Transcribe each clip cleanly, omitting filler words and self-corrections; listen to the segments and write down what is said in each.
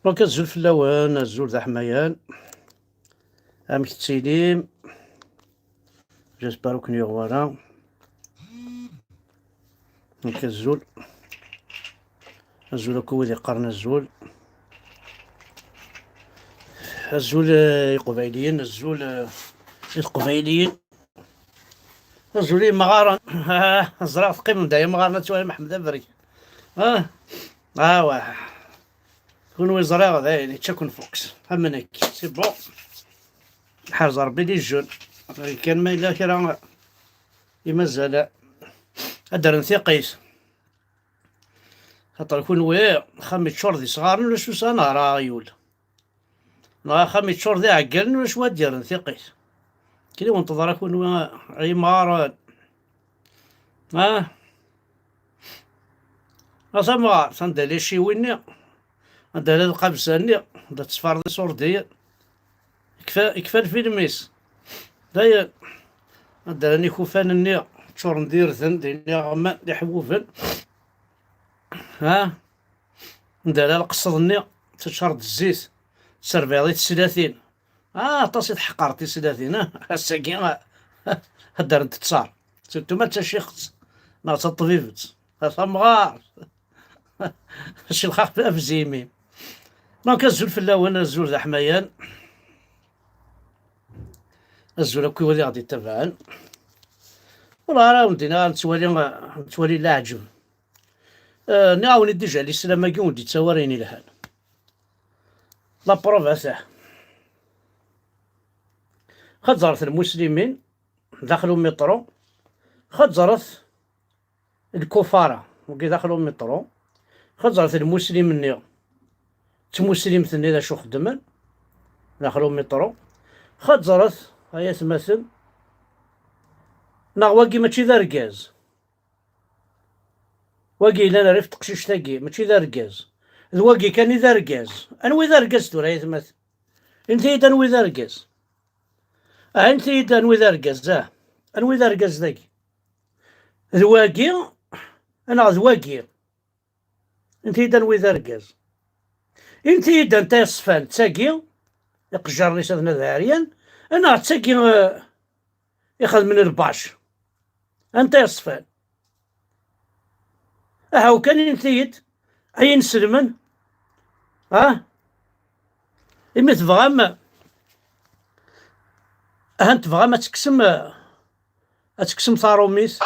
دونك الزول في اللوان الزول ذا حميان امك تسيليم جاسبارو كنيو غوانا دونك الزول كودي قرن الزول القبايليين القبايليين الزولي مغارن زرع ثقيم دايما مغارنا توالي محمد ابري واه كون وزراء ذا تشكون فوكس همنك سي بون حاز ربي لي الجون كان ما الا كرا يمازال ادرن ثقيس خاطر كون وي خمي شهور ذي صغار ولا شو سنه راه يول لا خمي شهور ذي عقلن ولا شو دير ثقيس كي وانتظر كون عمارة أصلا صندلي شي ويني عندها هاد القبساني دا تصفار دي صور ديال كفا الفيلميس داير عندها راني خوفان النيا تشور ندير ذن ديني غما دي حبوفن عندها القصد النيا تشرد الزيت سرفيضي 30 تصيد حقرتي 30 هساكي هدار انت تصار سيرتو ما تشيخت ما تطبيبت مغار شي الخاخ في زيمي دونك الزول في اللون الزول ذا حميان الزول كي ولي غادي يتبعن والله راه ودينا نتوالي لا عجب نعاوني ديجا لي سلامة كي ودي تساوريني الحال لا بروف اساه خزرت المسلمين دخلوا مترو خزرت الكفارة وكي دخلوا مترو خزرت المسلمين تمسلم ثني ذا شو خدمن دخلوا مترو خزرت هيا تمثل واقي ماشي ذا ركاز واقي الا انا عرفت قشيش تاقي ماشي ذا ركاز الواقي كان ذا ركاز انوي ذا ركاز تورا هيا تمثل انت انوي ذا ركاز انت انوي ذا ركاز انوي ذا ركاز ذاكي الواقي انا ذواقي انت انوي ذا ركاز انت انت يصفان تساقي يقجر لي سادنا ذاريا انا تساقي ياخذ من الباش انت يصفان هاو كان انت عين سلمن إما تبغى ما تبغى ما تكسم طاروميس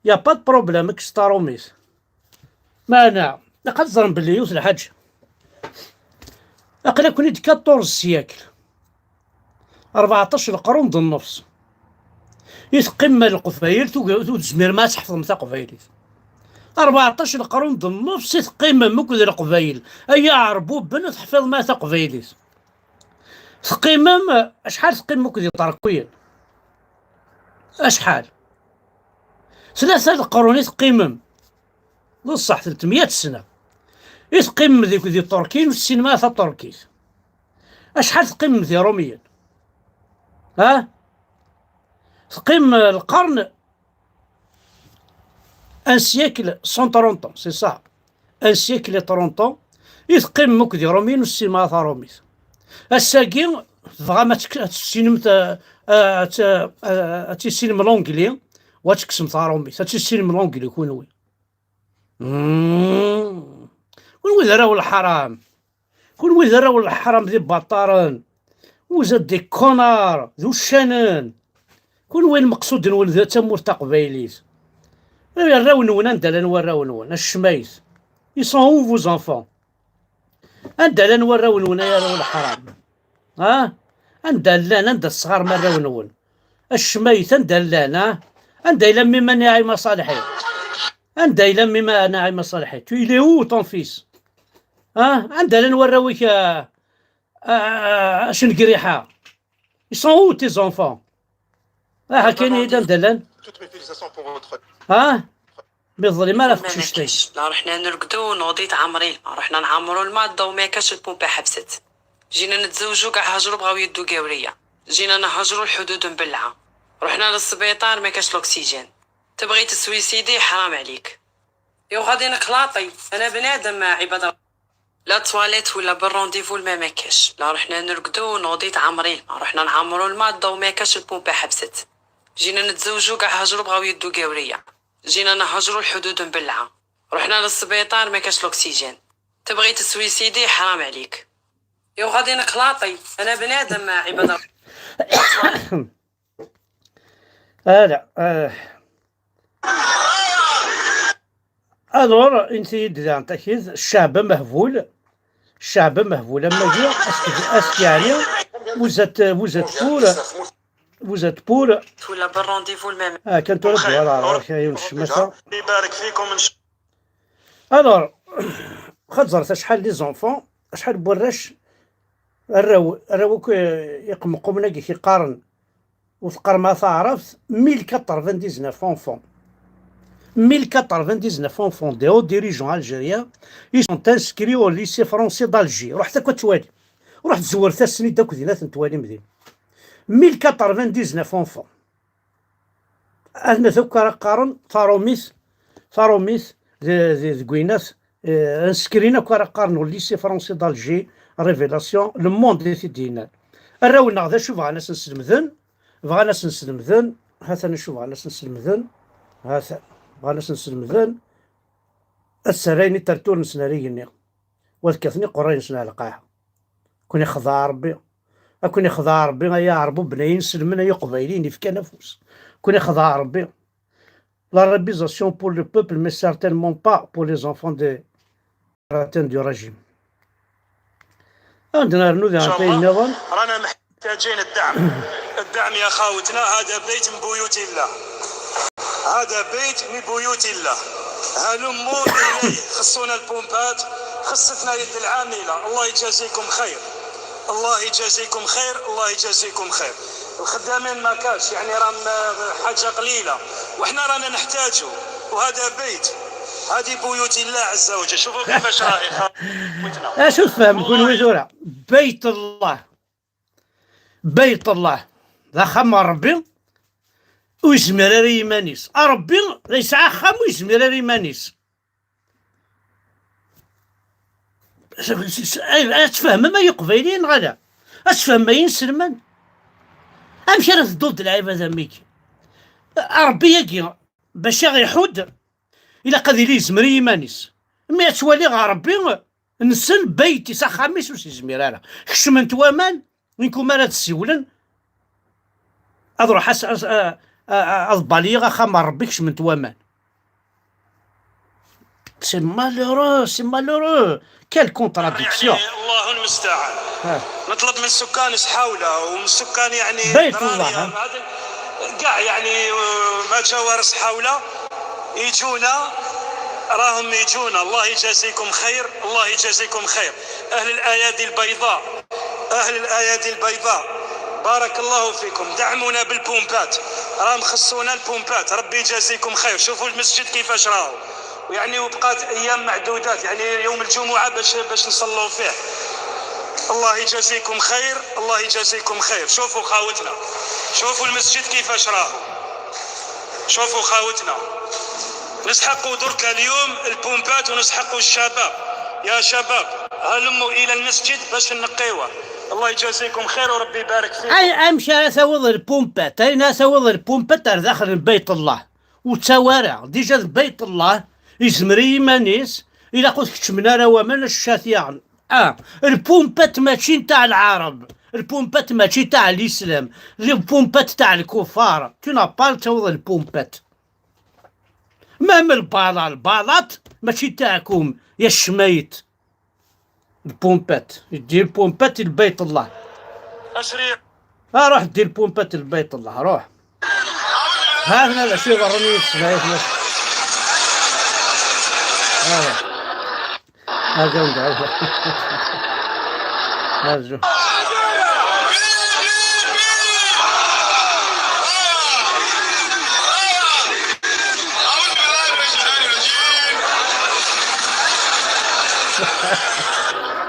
يا با دو بروبليم كس طاروميس ما انا لقد ظن بلي يوث الحاج اقلا كنت 14 سياكل 14 القرون ضمن النفس يتقمى القفايل تزمير ما تحفظ متى قفايليت 14 القرون ضمن النفس يتقمى مكذ القفايل اي عربو بن تحفظ ما تقفايليت تقيمم اشحال تقيم مكذ طرقويا اشحال 3 القرون يتقيمم بصح 300 سنة يتقيم ذيك ذي التركين والسينما تاع التركيز اشحال تقيم ذي روميا تقيم القرن ان سيكل 130 سي صا ان سيكل 30 يتقيم موك ذي روميين والسينما تاع روميس الساكي تبغى ما تسينم تسينم لونجلي وتكسم تاع روميس تسينم لونجلي كونوي كون وذراو الحرام كون وذراو الحرام ذي بطارن وزاد دي كونار ذو الشنن كون وين مقصود نول ذا تمور تقبايليس راو نون اندالا نوراو نون الشمايس يسون او فوز انفون اندالا نوراو نون يا راو الحرام اندالا نند الصغار ما راو نون الشمايس اندالا اندالا مما ناعي مصالحي عندها إلا مما ناعي مصالحي تو إلي هو طون فيس عندها نوراويك شن قريحة يسون هو تي زونفون كاين إذا ندلن بالظلم ما راه شتي لا رحنا نرقدو ونوضي تعمرين رحنا نعمرو الماء وما كاش البومبا حبست جينا نتزوجو كاع هاجرو بغاو يدو قاورية جينا نهجرو الحدود نبلعة رحنا للسبيطار ما كاش الأكسجين تبغي تسويسيدي حرام عليك يو غادي نقلاطي انا بنادم عباد لا تواليت ولا بالرونديفو الماء ما كاش، لا رحنا نرقدو ونوضي تعمري الماء، رحنا نعمرو الماء الضو ما كاش، البومبا حبست. جينا نتزوجو كاع هجرو بغاو يدو قاورية، جينا نهجرو الحدود نبلعة، رحنا للسبيطار ما كاش الاكسجين. تبغي تسويسيدي حرام عليك. يو غادي نقلاطي، انا بنادم عباد لا الور انت ديال تاكيد الشعب مهبول، الشعب مهبول اما جا اسك يعني وزات بور ولا بالرونديفو المام. كانت ردوا على كاين الشماسه. يبارك فيكم الور خزرت شحال لي زونفون، شحال بوراش الراو يقمقوا منا كيقارن وثقر ما تعرفت 1099 enfants. 1099 enfants des hauts dirigeants algériens, ils sont inscrits au lycée français d'Alger. رحت كتوالي، ورحت زورت السنيد داك ودينات نتوالي مدين 1099 enfants. أنا ذوك راه قارن ثاروميث ذكوينات انسكرينا كرا قارنوا الليسي فرونسي دالجي ريفيلاسيون لو موند دي دينا. الراونا غدا شوف بغا ناس نسلمذن، بغا ناس نسلمذن، هاثا نشوف بغا ناس نسلمذن، هاثا بغا ناس نسلمذن السرايني ترتور نسناريني وذكثني قرين نسنا لقاها كوني خضع ربي، كوني خضع ربي يا عربو بناين سلمنا يا قبايلين في كنفوس، كوني خضع ربي. La réalisation pour le peuple, mais certainement pas pour les enfants des du régime. عندنا نوذي عطينا نظام. رانا محتاجين الدعم يا خاوتنا. هذا بيت من بيوت الله، هذا بيت من بيوت الله. هلموا إليه، خصونا البومبات، خصتنا يد العاملة. الله يجازيكم خير، الله يجازيكم خير، الله يجازيكم خير. الخدامين ما كاش يعني راهم حاجه قليله وحنا رانا نحتاجه، وهذا بيت، هذه بيوت الله عز وجل. شوفوا كيفاش راهي خوتنا. اش تفهم كون وزوره بيت الله، بيت الله ذا خم ربي ويزمر ريمانيس، ربي ليس خم ويزمر ريمانيس. تفهم ما يقبلين غدا، تفهم ما ينسلمان امشي راه ضد العباد ميك ربي ياكي باش يحود الا قادي لي زمري يمانيس مي توالي غا ربي نسل بيتي سا خامس وسي زميراره كشمنت وامان وينكم راه تسولن اضروح اضبالي غا خام ربي كشمنت وامان. سي مالورو كال كونتراديكسيون. يعني الله المستعان. نطلب من السكان صحاوله ومن السكان يعني بيت الله كاع يعني ما جاور صحاوله يجونا، راهم يجونا. الله يجازيكم خير، الله يجازيكم خير. اهل الايادي البيضاء، اهل الايادي البيضاء، بارك الله فيكم. دعمونا بالبومبات، راهم خصونا البومبات. ربي يجازيكم خير. شوفوا المسجد كيفاش راهو يعني، وبقات ايام معدودات يعني يوم الجمعه باش نصلوا فيه. الله يجازيكم خير، الله يجازيكم خير. شوفوا خاوتنا، شوفوا المسجد كيفاش راهو، شوفوا خاوتنا. نسحقوا درك اليوم البومبات ونسحقوا الشباب. يا شباب هلموا الى المسجد باش نقيوه. الله يجازيكم خير وربي يبارك فيكم. امشي اسوض البومبات، انا اسوض البومبات داخل بيت الله وتوارع ديجا بيت الله يزمري مانيس الا قلت كتمنا راه ومن الشاتيان. البومبات ماشي نتاع العرب، البومبات ماشي تاع الاسلام، البومبات تاع الكفار. تو با توض البومبات مام البلاط ماشي تاعكم يا الشمايت. البومبات دير البومبات لبيت الله. اشريع روح دير البومبات لبيت الله، روح. هذا لا شوف راني السمايت هذا ندعو هذا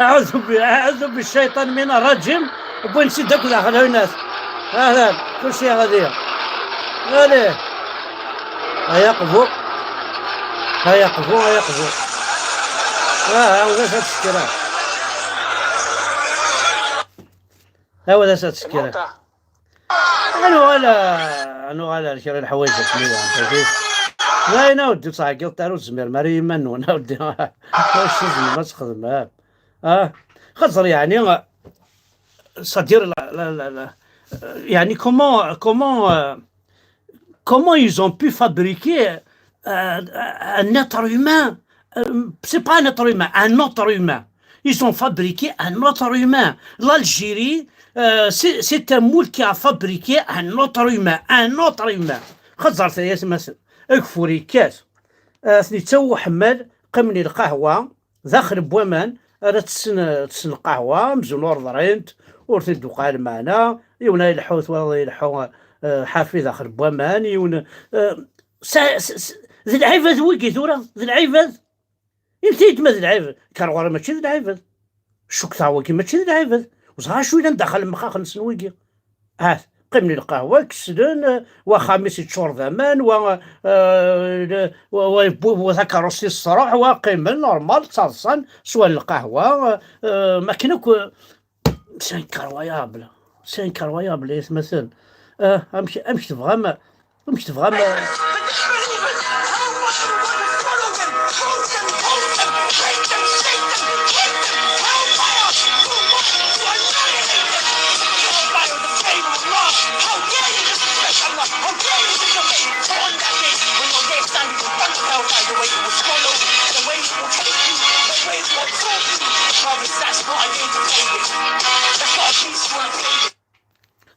أعوذ بالشيطان من الرجيم. وبين سيدك داخل الناس هذا كل شيء غادي غادي هيقفوا هيقفوا هيقفوا. وغير هاد الشكل هو هذا تسكير الموطا أنا على شري الحوايج تسميها لا أنا ودي صح قلت أنا الزمير مريم منو أنا ودي واش تزمي ما تخدم خاطر يعني صدير لا يعني comment ils ont pu fabriquer un être humain c'est pas un être humain, un autre humain. Ils ont fabriqué un autre humain. L'Algérie, c'est un moule qui a fabriqué un autre humain. Un autre humain. خزرت يا مثلا اكفوري كاس ثني حمال قمني القهوة داخل بوامان راه تسن القهوة مزون ورضرينت ورثي قال معنا يونا يلحوث ولا يلحو حافي داخل بوامان يونا ذي العيفة ويكي ثورة ذي العيفة انتي ما ذي العيفة كارغورا ماشي ذي العيفة شوك ثاوكي ماشي ذي العيفة وصغار شوية ندخل المخاخ نسنويكي قمني القهوة كسدن وخامس تشور ثمان وذكروا الصراح وقيمن نورمال تصلصن سوى القهوة ما كنوك سين كرويابل يتمثل امشي تبغى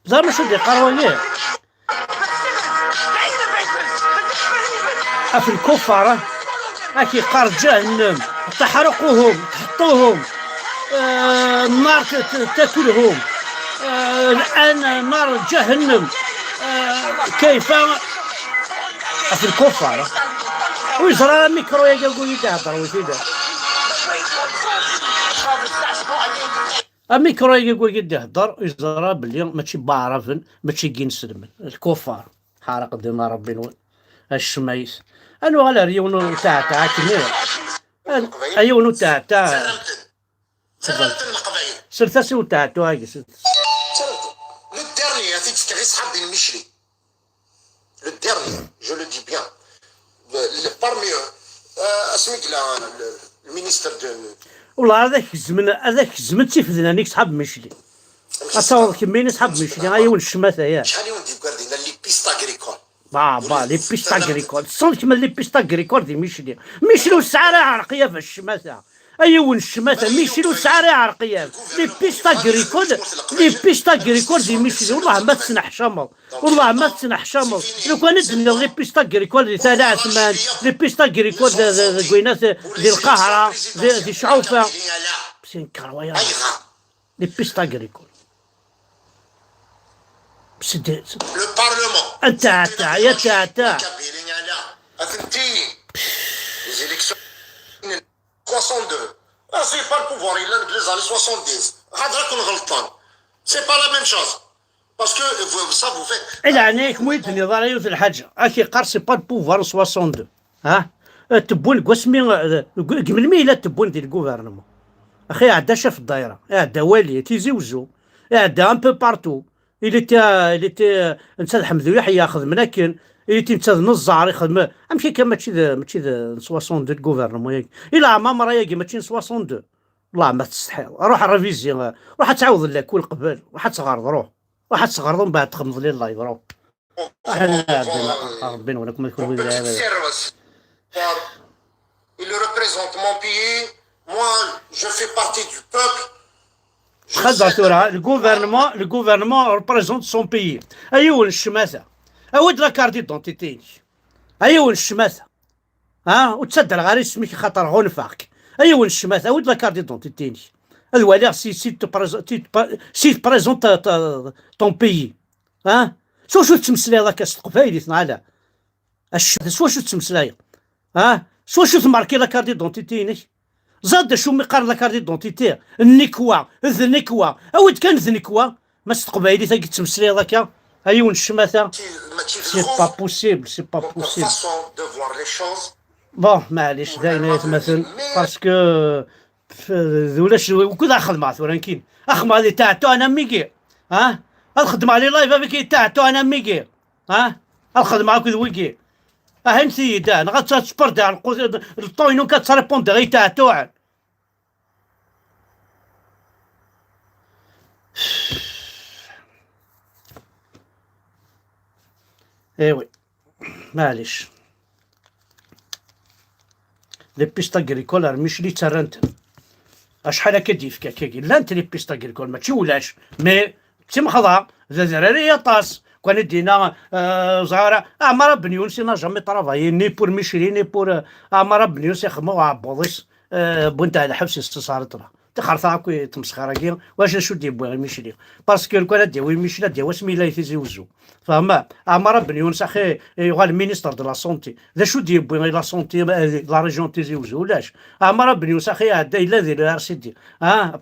زعما ماشي دي قرويه في الكفارة هاكي قار جهنم تحرقهم تحطوهم النار تاكلهم الآن نار جهنم كيف في الكفارة ويجرى الميكرو يقول يدهضر وكذا الميكرو يقول يدهضر ويجرى بلي ماشي بعرفن ماشي كينسلمن الكفار حرق ديما ربي نون الشمايس أنا على ريونو تاع كنير أيونو تاع سلتاسي وتاع هاي لو dernier هذيك كان يسحب بين ميشلي لو dernier je le dis bien parmi اسمك المينيستر دو والله هذاك الزمن تيفذنا نيك صحاب ميشلي اتصور كمين يسحب ميشلي أيون الشماثة يا شحال يوندي بكاردينا لي بيستا غريكول لي بيستا غريكول صون كيما لي بيستا غريكول دي ميشلي والسعارة عرقية في الشماثة أيون الشماثة ميشلي والسعارة عرقية لي بيستا غريكول دي ميشلي والله ما تسنح شمل لو كان ندمنا لي بيستا غريكول دي ثلاث ثمان لي بيستا غريكول دي قوينات دي القهرة دي شعوفة بسين كرويا لي بيستا غريكول لو بارلمون انت يا تاع أثنتي les élections 62 c'est pas le pouvoir il a les années 70 هذا كون غلطان c'est pas la même chose parce que ça vous fait إلا عنيك مويد نظرية الحاجة أكي قرصي با البوفوار 62 تبون قسمي قبل ميلا تبون ديال الجوفرنمون أخي عدا شاف الدايرة عدا والي تيزوجو عدا ان بو بارتو إلي تي نتا الحمد لله ياخذ مناكن إلي تي نتا نزار يخدم أمشي كان ماشي 62 الجوفرنمون ياك إلا عمامرا ياكي ماشي 62 والله ما تستحيل روح الريفيزيون روح تعاود لك كل قبل روح تغرض من بعد تخمض لي اللايف روح ربنا ولكم يكون il représente mon pays moi je fais partie du peuple le gouvernement représente son pays أيون الشماثة أود لا كارت دونتيتي أيون الشماثة وتصدر غير اسمك خاطر غنفاك أيون الشماثة أود لا كارت دونتيتي الوالي سي بريزونت طون بيي شو تمسلاي هذاك القبايلي ثنالا شو تمسلاي شو تماركي لا كارت دونتيتي زاد شو مقار لا كارت دونتيتي النكوة أود كان ذنكوة ما استقبايلي ثاك تمسلاي هذاك أيون الشماثة سي با بوسيبل بون معليش داينا يتمثل باسكو ذولاش وكذا أخذ مع ثوران كين أخذ مع ذي تاعتو أنا ميكي ها الخدمة على لايف هذيك يتاعتو انا ميكي، ها الخدمة هاك ويكي اهين سيدان غاتسبرد على الطوينو كتريبوند غي تاعتو. ايوي معليش لي بيست اغريكول راه مش لي ترنت اشحال هكا ديفكا كاكي لا انت لي بيست اغريكول ماشي ولاش مي تمخضع زراريه طاس كون دينا زهره عمر بن يونس نا جامي طرافايي ني بور ميشري ني بور عمر بن يونس يخدموا عبوديس بنت على حبس استثارت راه تخرطا كوي تمسخره كي واش شو ديبو ميشري باسكو كون ديوي ميشلا ديوا سميلا تيزيوزو فما عمر بن يونس اخي يغال مينيستر دو لا سونتي ذا شو ديبو لا سونتي لا ريجيون تيزيوزو ولاش عمر بن يونس اخي عدا الا ذي لو ار سي دي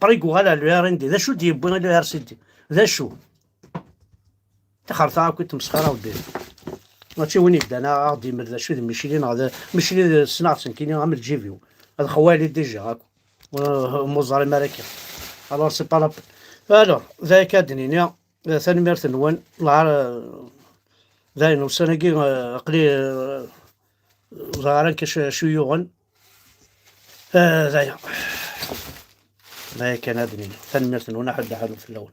بريكو غالا لو ار ان دي ذا شو ديبو لو ار سي دي ذا شو تخرطا كوي تمسخره ودير ماشي وين يبدا انا غادي يمر شو ميشيلين هذا ميشيلين سناعتين كاينين عامل جيفيو هذا خوالي ديجا هاكو موزاري مراكا الوغ سي با لا الوغ ذاك دنيا ثاني ميرت نوان ذاين وسناكي قلي زهران كاش شيوغن ذايا كان هاد ثاني ميرت نوان حد حالو في الاول.